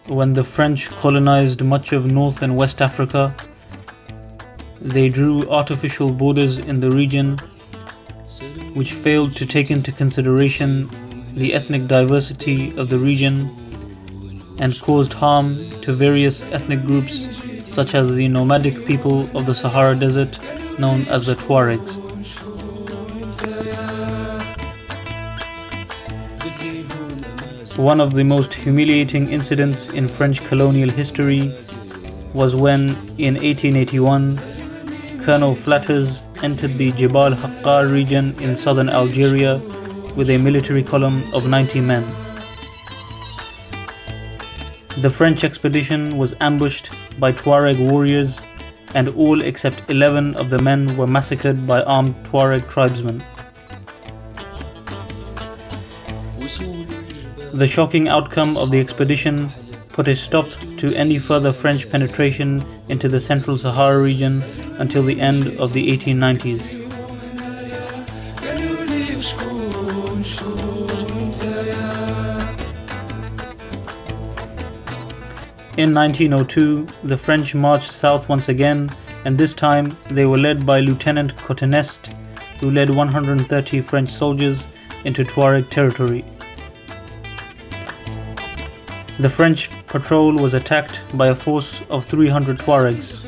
when the French colonized much of North and West Africa, they drew artificial borders in the region which failed to take into consideration the ethnic diversity of the region and caused harm to various ethnic groups such as the nomadic people of the Sahara Desert known as the Tuaregs. One of the most humiliating incidents in French colonial history was when, in 1881, Colonel Flatters entered the Jebel Haqqar region in southern Algeria with a military column of 90 men. The French expedition was ambushed by Tuareg warriors, and all except 11 of the men were massacred by armed Tuareg tribesmen. The shocking outcome of the expedition put a stop to any further French penetration into the Central Sahara region until the end of the 1890s. In 1902, the French marched south once again, and this time they were led by Lieutenant Cotonest, who led 130 French soldiers into Tuareg territory. The French patrol was attacked by a force of 300 Tuaregs.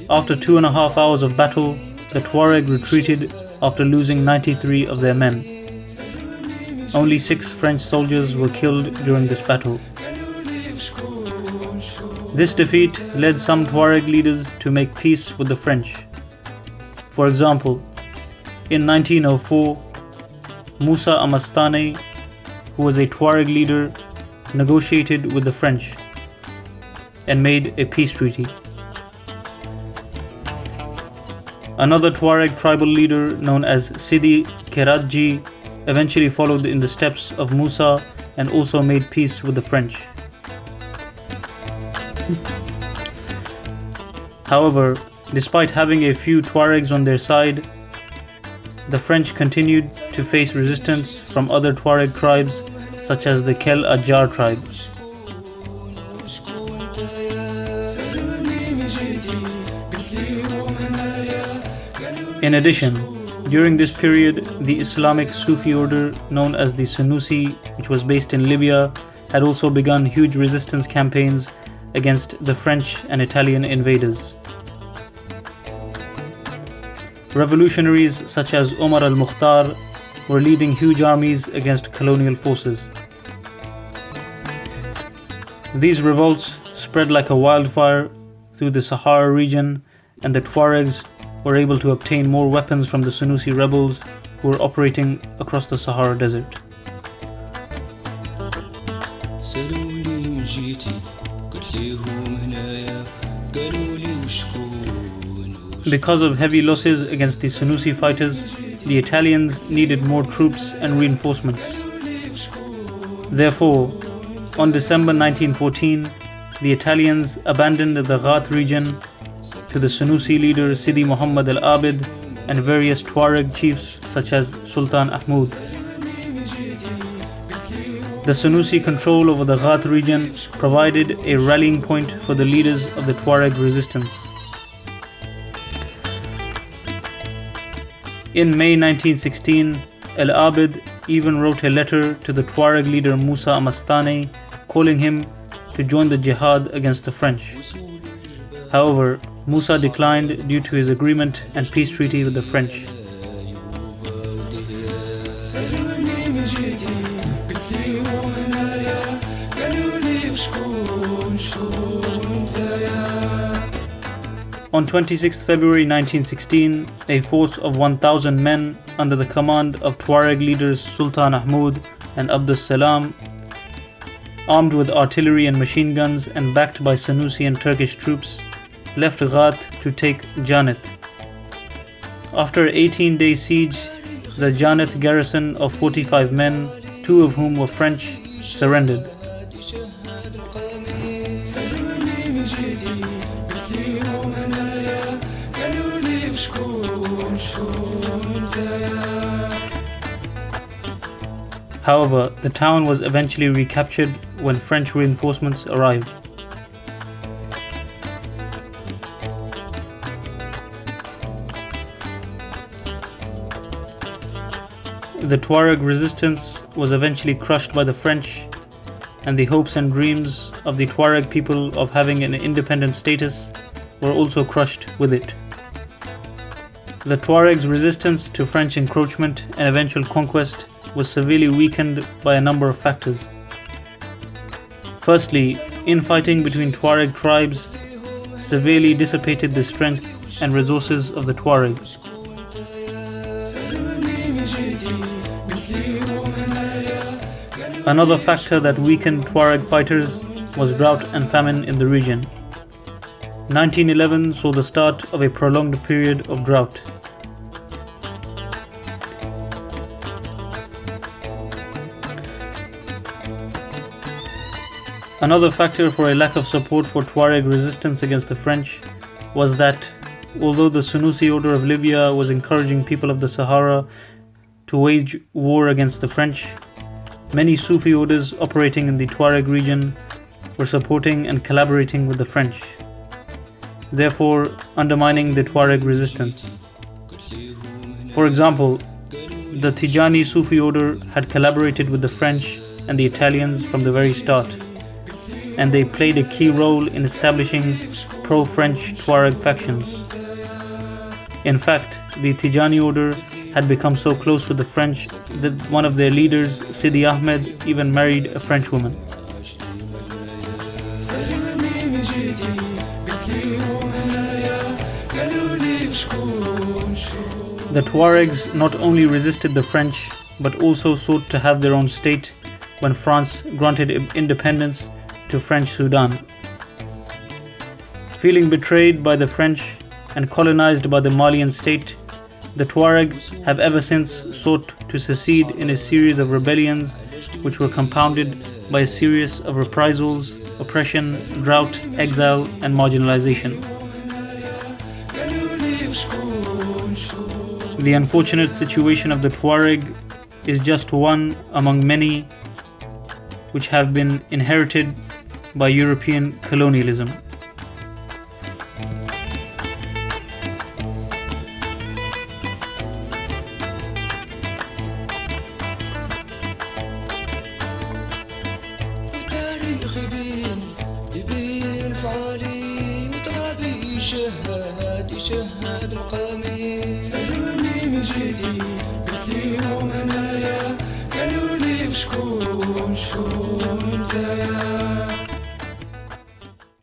After 2.5 hours of battle, the Tuareg retreated after losing 93 of their men. Only 6 French soldiers were killed during this battle. This defeat led some Tuareg leaders to make peace with the French. For example, in 1904, Musa Amastane, who was a Tuareg leader, negotiated with the French and made a peace treaty. Another Tuareg tribal leader known as Sidi Keradji eventually followed in the steps of Musa and also made peace with the French. However, despite having a few Tuaregs on their side, the French continued to face resistance from other Tuareg tribes such as the Kel Ajjar tribe. In addition, during this period, the Islamic Sufi order known as the Sunusi, which was based in Libya, had also begun huge resistance campaigns against the French and Italian invaders. Revolutionaries such as Omar al-Mukhtar were leading huge armies against colonial forces. These revolts spread like a wildfire through the Sahara region, and the Tuaregs were able to obtain more weapons from the Sunusi rebels who were operating across the Sahara Desert. Because of heavy losses against the Sunusi fighters, the Italians needed more troops and reinforcements. Therefore, on December 1914, the Italians abandoned the Ghat region to the Sunusi leader Sidi Muhammad al-Abid and various Tuareg chiefs such as Sultan Ahmed. The Sunusi control over the Ghat region provided a rallying point for the leaders of the Tuareg resistance. In May 1916, al-Abid even wrote a letter to the Tuareg leader Musa Amastane calling him to join the jihad against the French. However, Musa declined due to his agreement and peace treaty with the French. On 26 February 1916, a force of 1,000 men under the command of Tuareg leaders Sultan Ahmed and Abdus Salam, armed with artillery and machine guns and backed by Sanusi and Turkish troops, left Ghat to take Janet. After an 18-day siege, the Janet garrison of 45 men, 2 of whom were French, surrendered. However, the town was eventually recaptured when French reinforcements arrived. The Tuareg resistance was eventually crushed by the French, and the hopes and dreams of the Tuareg people of having an independent status were also crushed with it. The Tuareg's resistance to French encroachment and eventual conquest was severely weakened by a number of factors. Firstly, infighting between Tuareg tribes severely dissipated the strength and resources of the Tuaregs. Another factor that weakened Tuareg fighters was drought and famine in the region. 1911 saw the start of a prolonged period of drought. Another factor for a lack of support for Tuareg resistance against the French was that, although the Sunusi order of Libya was encouraging people of the Sahara to wage war against the French, many Sufi orders operating in the Tuareg region were supporting and collaborating with the French, therefore undermining the Tuareg resistance. For example, the Tijani Sufi order had collaborated with the French and the Italians from the very start, and they played a key role in establishing pro-French Tuareg factions. In fact, the Tijani order had become so close with the French that one of their leaders, Sidi Ahmed, even married a French woman. The Tuaregs not only resisted the French, but also sought to have their own state when France granted independence to French Sudan. Feeling betrayed by the French and colonized by the Malian state, the Tuareg have ever since sought to secede in a series of rebellions which were compounded by a series of reprisals, oppression, drought, exile, and marginalization. The unfortunate situation of the Tuareg is just one among many which have been inherited by European colonialism. شهاد مقامي سألوني من جيتي قلت ليهم أنايا قالوا لي شكون نتايا